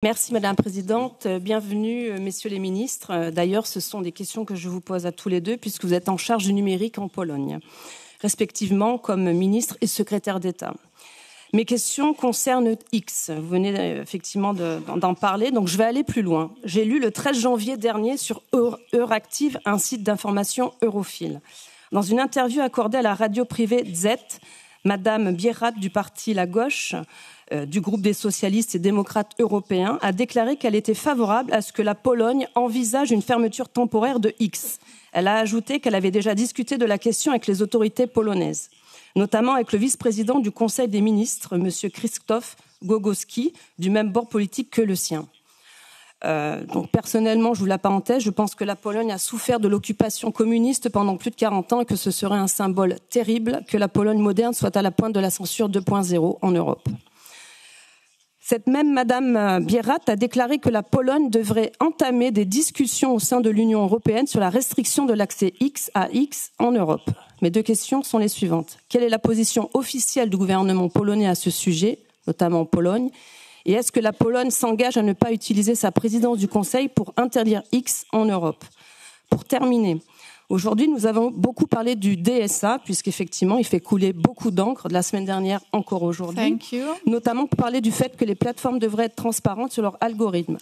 Merci Madame la Présidente. Bienvenue Messieurs les ministres. D'ailleurs, ce sont des questions que je vous pose à tous les deux puisque vous êtes en charge du numérique en Pologne, respectivement comme ministre et secrétaire d'État. Mes questions concernent X. Vous venez effectivement d'en parler, donc je vais aller plus loin. J'ai lu le 13 janvier dernier sur Euractiv, un site d'information europhile. Dans une interview accordée à la radio privée Z, Madame Bierat du parti La Gauche, du groupe des socialistes et démocrates européens, a déclaré qu'elle était favorable à ce que la Pologne envisage une fermeture temporaire de X. Elle a ajouté qu'elle avait déjà discuté de la question avec les autorités polonaises, notamment avec le vice-président du Conseil des ministres, M. Krzysztof Gogowski, du même bord politique que le sien. Donc personnellement, je vous la parenthèse, je pense que la Pologne a souffert de l'occupation communiste pendant plus de 40 ans et que ce serait un symbole terrible que la Pologne moderne soit à la pointe de la censure 2.0 en Europe. Cette même Madame Bierat a déclaré que la Pologne devrait entamer des discussions au sein de l'Union européenne sur la restriction de l'accès X à X en Europe. Mes deux questions sont les suivantes. Quelle est la position officielle du gouvernement polonais à ce sujet, notamment en Pologne? Et est-ce que la Pologne s'engage à ne pas utiliser sa présidence du Conseil pour interdire X en Europe? Pour terminer, aujourd'hui, nous avons beaucoup parlé du DSA, puisqu'effectivement, il fait couler beaucoup d'encre, de la semaine dernière encore aujourd'hui, notamment pour parler du fait que les plateformes devraient être transparentes sur leurs algorithmes.